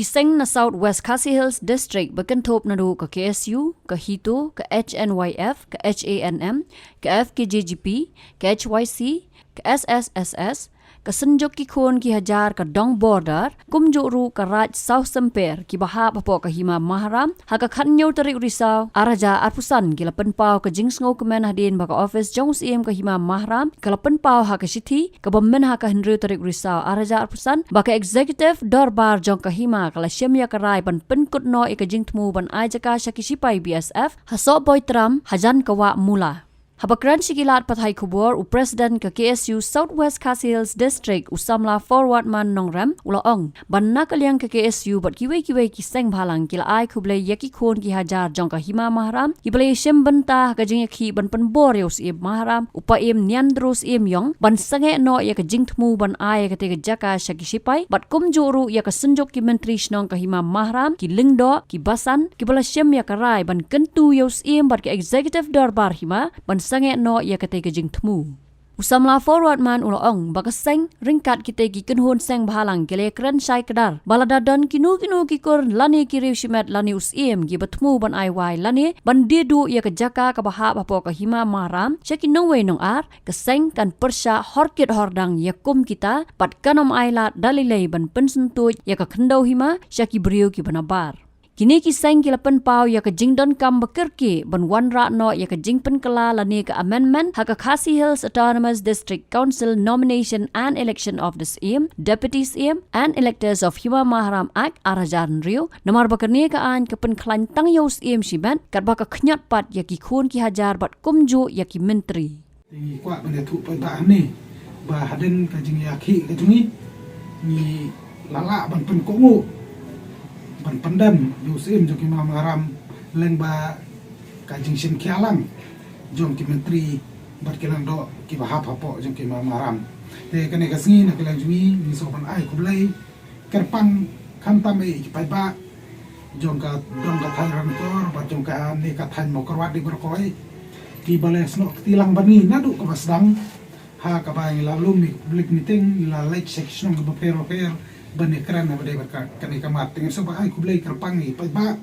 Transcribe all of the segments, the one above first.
Kiseng na Southwest Khasi Hills District berkentop nadu ke KSU, ke HITO, ke HNYF, ke HANM, ke FKJGP, ke HYC, ke SSSS, ke Senjuk ki khon ki hajar ke Dong Border, kumjuru ke Raj South Semper ki bahap apo ke Hima Maharam, haka khanyo tarik risau, araja arpusan ki lapen pau ke Jingsngau kemen hadin baka office Jongs EM ke Hima Maharam, ke lapen pau haka Siti, ke bemen haka Henry tarik risau, araja arpusan, baka executive dorbar jong ke Hima, ke la syemya ke rai ban penkut no ke Jingtmu ban ajaka syakisipai BSF, hasok boy tram, hajan kawa mula. Habakran sikilat pathai kubur u Presiden ke KSU Southwest Khasi Hills District usamla forward man nongram ulaong banna kaliang ke KSU bat kiwe kiseng bhalang kila ai kuble yaki khon ki hajar jong ka Hima Maharam kible shem benta ka jing yakhi ban penbor yos im Maharam upa im nyandrus im yong ban sange no ya ka jingtmu ban ai ka te jaka syakisipai bat kumjuru ya ka senjuk ki menteri snong ka Hima Maharam ki lingdo ki basan ki bala shem ya ka rai ban kentu yos im bat ki executive dorbar Hima ban sange no ya kate ke jingtmu usamla forward man ulaong bakaseng ringkat kite gi kenhon seng bhalang kele kran sai kedar balada don kinu ki kor lani ki rishimat lani usim gi batmu ban ai lani ban dedu ya ke jaka ka bahap apo ka Hima Maharam cheki nongwe nong ar keseng kan persya horkit hordang ya kum kita pat kanom aila dalilei ban pensentuj ya ka khendau Hima syaki beriu ki banabar. Kini kiseng kilapan pau ya ke jingdon kam bekirki ban wanra no ya ke jingpen kela lani ke amendment haka Khasi Hills Autonomous District Council Nomination and Election of the CM, Deputy CM and Electors of Hima Maharam Act arajan riu namar bakarni ke an ke penklan tang yos CM shiban kat baka knyat pat ya ki khun ki hajar bat kumju ya ki menteri. Ini kuat pada tu pada ni bah haden ke jing yaki ke jungi ni lala ban penkongu ban pendam Yusim jong Hima Maharam leng ba kajing sim kialang jong ki menteri berkelang do ki bahap hapo jong Hima Maharam te kene kasngi na kelang jungi ni so ban ai kublai kerpang khantam e ki pai ba jong ka dong ka thai ran kor ba jong ka ni ka thai mo korwat di berkoi ki bales no tilang bani nadu ka basdang ha ka ba la lum ni public meeting la late section ka pero bani kran na bade berkat kani kamat tengin so ba ai kublai kerpang ni pai ba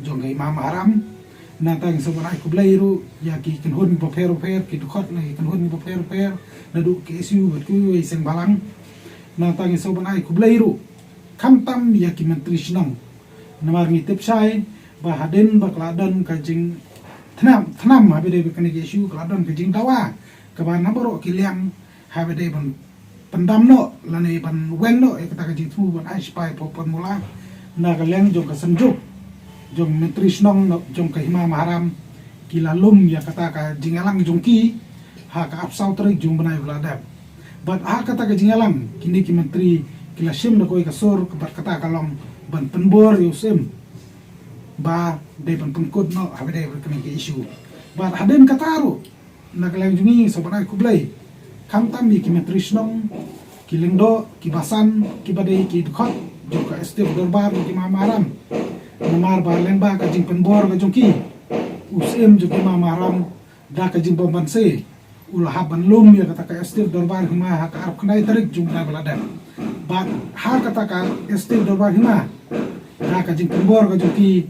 jong ka Hima Maharam na tang so ba ai kublai ru ya ki kenhun bo pero ki dukot na kenhun bo pero na du ke isu bat ku seng balang na tang so ba ai kublai ru kamtam ya ki menteri snong namar ni tip sai ba haden ba kladan ka jing thnam ha bade kani ke isu kladan ka jing dawa ka ba naboro ki liang ha bade ban pendam no lani ban weng no kata ka jingtu ban ai spai popon mula na ka leng jong ka senjuk jong menteri snong no jong ka Hima Maharam kilalum ya kata ka jingalang jongki ha ka apsau terik jong banai beladap bat ha kata ka jingalang kini ki menteri kilasim no koi ka sur ka kata kalong ban penbor Yusim ba de ban pengkut no ha de kami ke isu bat haden kataru na ka leng jungi so banai kublai kamtam ki menteri snong ki lingdo ki basan ki badai ki dkhot joka estif dorbar ki Hima Maharam namar ba lengba ka jing penbor ka jongki usim jo Hima Maharam da ka jing bomban se ulha ban lum ya kata ka estif dorbar Hima ha ka arp khnai tarik jumla baladan ba har kata ka estif dorbar Hima da ka jing penbor ka jongki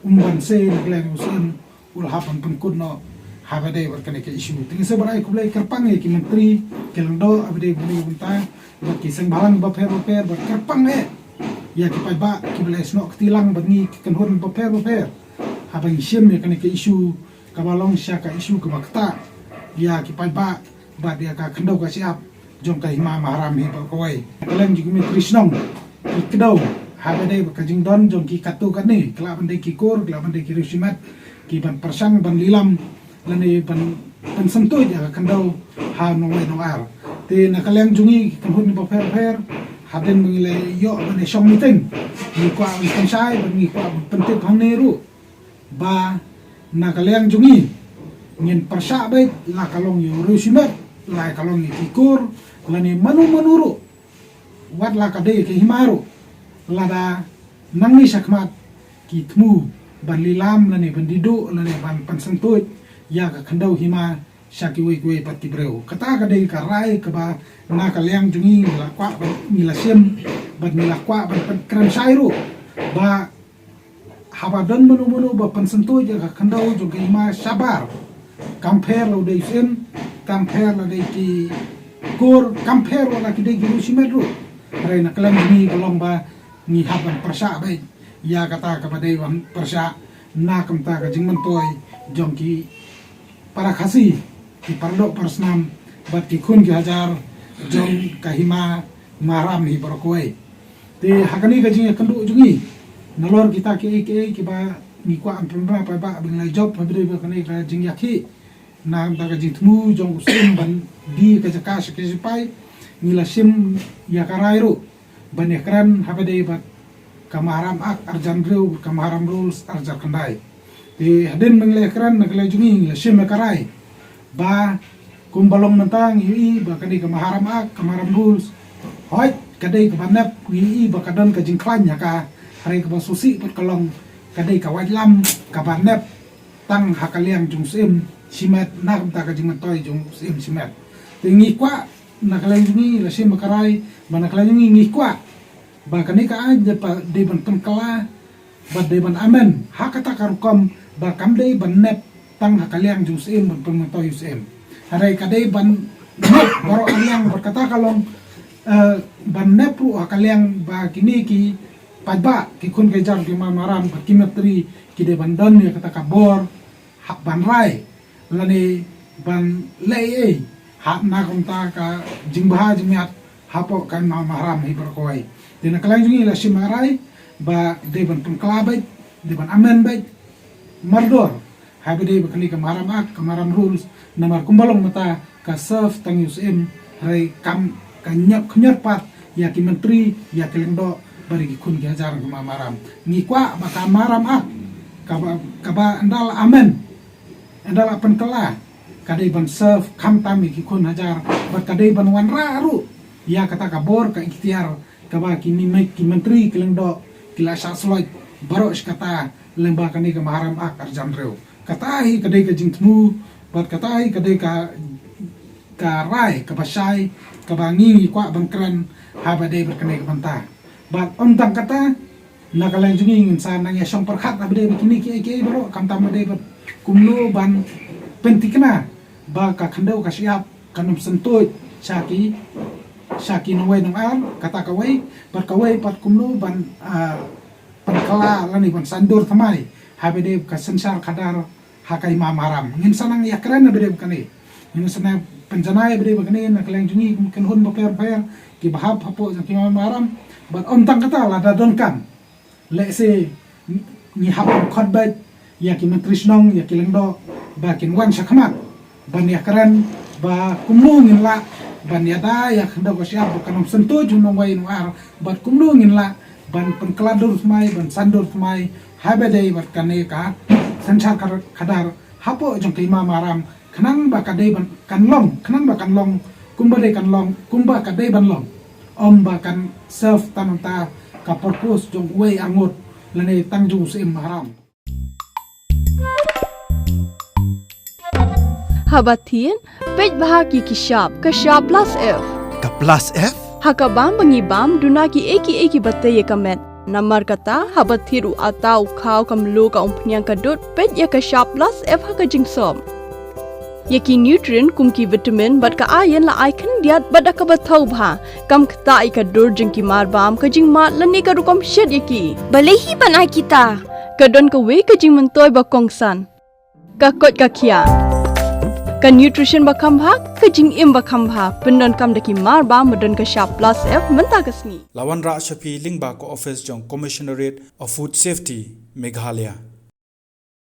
umban se leng usim ulha ban penkut no habade berkene ke isu tingi sebarai kublai kerpang ki menteri kelendo abade beli bunta bat ki seng balang ba per bat kerpang ya ki pai ba ki beli snok tilang bangi kenhun ba per habang sim ya kene ke isu kabalong sya ka isu ke bakta ya ki pai ba dia ka kendo ka siap jong ka Hima Maharam hi ba koi kaleng ji mi krishnong ki kedo habade ba kajing don jong ki katu kan ni kla bande ki kor kla bande ki rishimat ki ban persang ban lilam lani pan sentuj ya kandau ha nongwe noar te nakaleng jungi kanhun ni per haden mengile yo bane shong meeting ni kwa kan sai ni kwa pentip hangneru ba nakaleng jungi ngin persa baik la kalong yo rusimat la kalong ni tikur lani manuru wat la kade ke himaru lada nangi sakmat kitmu ban lilam lani bandidu lani ban pensentuj ya ka khandau Hima syaki we pat ki breu kata ka dei ka rai ka ba na ka liang jungi la kwa ni la sim ban nilakwa ban kran shairu ba habadan menu ba pensentu jaga kandau juga ima sabar compare lo dei sem compare lo dei ki kur compare lo lagi dei giru simetru rena kelam ni kolong ba ni haban persa bai ya kata kepada wan persa na kamta ka jingman toy jongki para khasi ki pardo persnam bat ki khun ki hajar jong kahima maram hi barokoi te hakani ka jing kandu jungi nalor kita ke ba ni kwa ampemba pa ba bing lai job pa bide ba kani ka jing yakhi na ta ka jing tmu jong sim ban di ka jaka se ke pai ni la sim ya karairu ban ekran habade ba kamaram ak arjan reu kamaram rules arjar kandai te hadin bing lai ekran na kala jungi la sim karai ba kumbalong mentang yi ba kani kamaram ak kamaram rules hoi kadai ka banap yi ba kadan ka jing klan ya ka hari ke susi pot kalong kadai ka wajlam ka banep tang hakaliang jung sim simet nak ta ka jing toy jung sim simet tingi kwa nakalay jungi la sim makarai banakalay jungi ngi kwa ba kani ka aj pa de ban pengkala ba de ban amen hakata karukom ba kamdai banep tang hakaliang jung sim ban pengtoy sim hari kadai ban baro aliang berkata kalong banep ru hakaliang ba kini ki padba ki kun kejar ki mamaram ki metri ki de bandan ya kata kabor hak ban rai lani ban lei hak na kumta ka jingbaha jimiat hapo kan mamaram hi berkoi dina kalang jungi la simarai ba de ban pengklabai de ban amen bai mardor habe de bakali ka maram ak kamaram rules namar kumbalong mata ka serve tang USM rai kam kanyak pat ya ki menteri ya ki lendo bari ki kun ki hajar ke maram ngi kwa baka maram ak kaba andal amen andal apen kala kadai ban serve kam tami ki kun hajar bat kadai ban wanra ru ya kata kabor ka ikhtiar kaba ki nimek ki menteri ki lendo ki la sasloi baro kata lemba kani ke maram ak arjan reu kata hi kadai ka jingtmu bat kata hi kadai ka rai ka basai ka bangi kwa bangkran habade berkenai ke bantah bat ontang kata nakalang jungi insan nang yasong perkhat abde bikini ki baro kam tam de kumlo ban pentikna ba ka khandau ka siap kanum sentoi shaki nawai nang ar kata kawai pat kumlo ban perkala lani ban sandur thamai habde ka sensar kadar hakai mamaram insan nang yakran abde bikani insan penjanai abde bikani nakalang jungi kenhun baper ki bahap hapo ki mamaram bat ontang kata la da donkan le se ni hapon khotbat ya ki matrisnong ya ki lengdo ba kin wan sakhamat ban ya karan ba kumlu ngin la ban ya da ya khanda ko siap kanam sento junong wai nuar bat kumlu ngin la ban penkladur smai ban sandur smai habade bat kane ka sansar kadar hapo jong ki maram khnang ba kadai ban kanlong khnang ba kanlong kumba de kanlong kumba kadai ban long om bahkan serve tananta ka purpose jong way angot lane tangjung sim haram habatin pej bahagi kishap kashap plus f ka plus f hakabam bangi bam dunaki eki batte yekamet namar kata habathiru atau khau kamlu ka umpnyang kadut pej ya kashap plus f hakajing som yaki nutrient kumki vitamin bat ka ayen la icon diat bat ka bathau bha kam khta ai ka dur jingki mar bam ka jing mat lani ka rukom shed yaki balehi banai kita ka don ka we ka jing mentoy ba kongsan ka kot ka khia ka nutrition ba kham bha ka jing im ba kham bha pindon kam daki mar bam modon ka sharp plus f menta kasni lawan ra shapi lingba ko office jong commissionerate of food safety Meghalaya